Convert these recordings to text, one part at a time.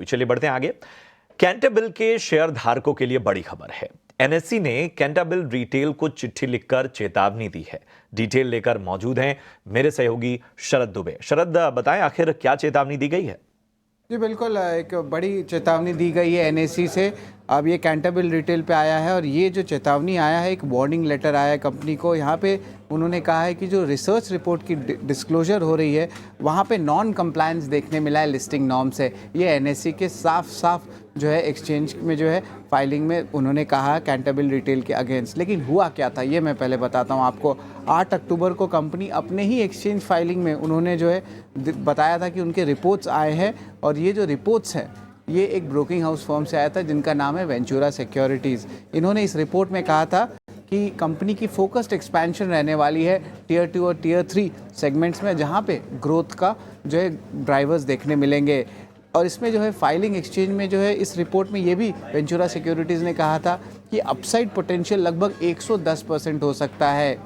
चलिए बढ़ते हैं आगे। कैंटाबिल के शेयर धारकों के लिए बड़ी खबर है। एनएससी ने कैंटाबिल रिटेल को चिट्ठी लिखकर चेतावनी दी है। डिटेल लेकर मौजूद हैं मेरे सहयोगी शरद दुबे। शरद, बताएं आखिर क्या चेतावनी दी गई है? जी बिल्कुल, एक बड़ी चेतावनी दी गई है एनएससी से। अब ये कैंटाबिल रिटेल पे आया है और ये जो चेतावनी आया है, एक वार्निंग लेटर आया है कंपनी को। यहाँ पे उन्होंने कहा है कि जो रिसर्च रिपोर्ट की डिस्क्लोजर हो रही है वहाँ पे नॉन कंप्लायंस देखने मिला है लिस्टिंग नॉर्म से। ये एनएससी के साफ साफ जो है एक्सचेंज में जो है फाइलिंग में उन्होंने कहा कैंटाबिल रिटेल के अगेंस्ट। लेकिन हुआ क्या था ये मैं पहले बताता हूँ आपको। 8 अक्टूबर को कंपनी अपने ही एक्सचेंज फाइलिंग में उन्होंने जो है बताया था कि उनके रिपोर्ट्स आए हैं और ये जो रिपोर्ट्स हैं ये एक ब्रोकिंग हाउस फर्म से आया था जिनका नाम है वेंचुरा सिक्योरिटीज़। इन्होंने इस रिपोर्ट में कहा था कि कंपनी की फोकस्ड एक्सपेंशन रहने वाली है टियर 2 और टियर 3 सेगमेंट्स में, जहां पे ग्रोथ का जो है ड्राइवर्स देखने मिलेंगे। और इसमें जो है फाइलिंग एक्सचेंज में जो है इस रिपोर्ट में ये भी वेंचुरा सिक्योरिटीज़ ने कहा था कि अपसाइड पोटेंशियल लगभग 110% हो सकता है।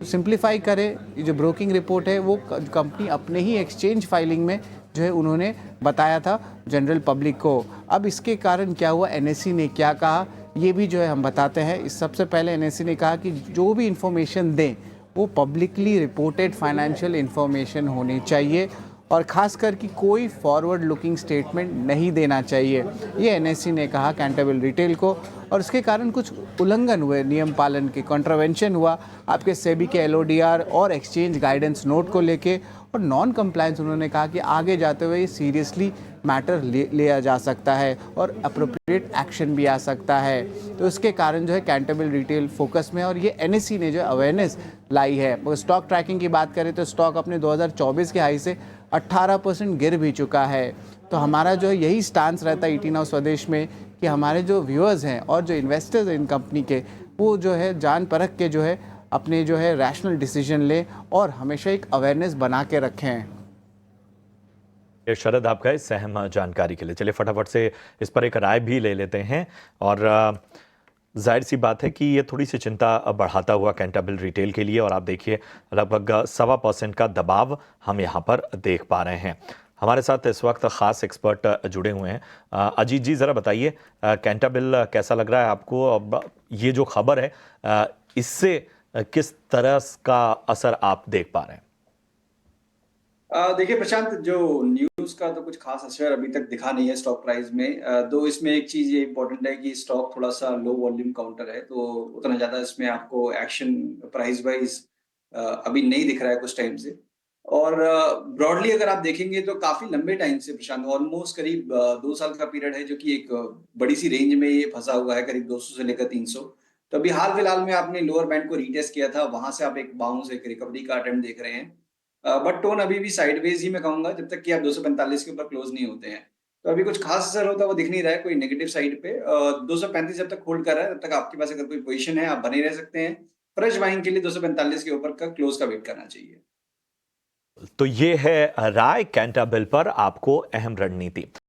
सिंप्लीफाई करें, ये जो ब्रोकिंग रिपोर्ट है वो कंपनी अपने ही एक्सचेंज फाइलिंग में जो है उन्होंने बताया था जनरल पब्लिक को। अब इसके कारण क्या हुआ, एनएससी ने क्या कहा ये भी जो है हम बताते हैं। इस सबसे पहले एनएससी ने कहा कि जो भी इंफॉर्मेशन दें वो पब्लिकली रिपोर्टेड फाइनेंशियल इंफॉर्मेशन होनी चाहिए और ख़ासकर कि कोई फॉरवर्ड लुकिंग स्टेटमेंट नहीं देना चाहिए, ये एनएससी ने कहा कैंटाबिल रिटेल को। और इसके कारण कुछ उल्लंघन हुए, नियम पालन के कॉन्ट्रावेंशन हुआ आपके सेबी के एलओडीआर और एक्सचेंज गाइडेंस नोट को लेके। और नॉन कंप्लायंस उन्होंने कहा कि आगे जाते हुए सीरियसली मैटर लिया जा सकता है और अप्रोप्रिएट एक्शन भी आ सकता है। तो इसके कारण जो है कैंटाबिल रिटेल फोकस में और ये एनएससी ने जो अवेयरनेस लाई है। मगर स्टॉक ट्रैकिंग की बात करें तो स्टॉक अपने 2024 के हाई से 18% गिर भी चुका है। तो हमारा जो यही स्टांस रहता है ईटी नाउ स्वदेश में कि हमारे जो व्यूअर्स हैं और जो इन्वेस्टर्स हैं इन कंपनी के, वो जो है जान परख के जो है अपने जो है रैशनल डिसीजन लें और हमेशा एक अवेयरनेस बना के रखें। शरद, आपका इस अहम जानकारी के लिए। चलिए फटाफट से इस पर एक राय भी ले लेते हैं। और जाहिर सी बात है कि ये थोड़ी सी चिंता बढ़ाता हुआ कैंटाबिल रिटेल के लिए। और आप देखिए लगभग 1.25% का दबाव हम यहाँ पर देख पा रहे हैं। हमारे साथ इस वक्त खास एक्सपर्ट जुड़े हुए हैं। अजीत जी, ज़रा बताइए कैंटाबिल कैसा लग रहा है आपको? अब ये जो खबर है इससे किस तरह का असर आप देख पा रहे हैं? देखिए प्रशांत, जो न्यूज़ का तो कुछ खास असर अभी तक दिखा नहीं है स्टॉक प्राइस में। दो इसमें एक चीज़ ये इम्पोर्टेंट है कि स्टॉक थोड़ा-सा लो वॉल्यूम काउंटर है, तो उतना ज़्यादा इसमें आपको एक्शन प्राइस वाइज़ अभी नहीं दिख रहा है कुछ टाइम से। और ब्रॉडली अगर आप देखेंगे तो काफ़ी लंबे टाइम से प्रशांत, ऑलमोस्ट करीब 2 साल का पीरियड है जो कि एक बड़ी-सी रेंज में ये फँसा हुआ है, करीब 200 से लेकर 300। तो अभी हाल-फिलहाल में आपने लोअर बैंड को रीटेस्ट किया था, वहाँ से आप एक बाउंस, एक रिकवरी का अटेम्प्ट देख रहे हैं। बट टोन अभी भी साइडवेज ही मैं कहूँगा, जब तक कि आप 245 के ऊपर क्लोज नहीं होते हैं। तो अभी कुछ खास असर होता हुआ दिख नहीं रहा है कोई नेगेटिव साइड पे। 235 जब तक होल्ड कर रहा है तब तक आपके पास अगर कोई पोजीशन है आप बने रह सकते हैं। फ्रेश बाइंग के लिए 245 के ऊपर का क्लोज का वेट करना चाहिए। तो ये है राय कैंटाबिल पर आपको अहम रणनीति।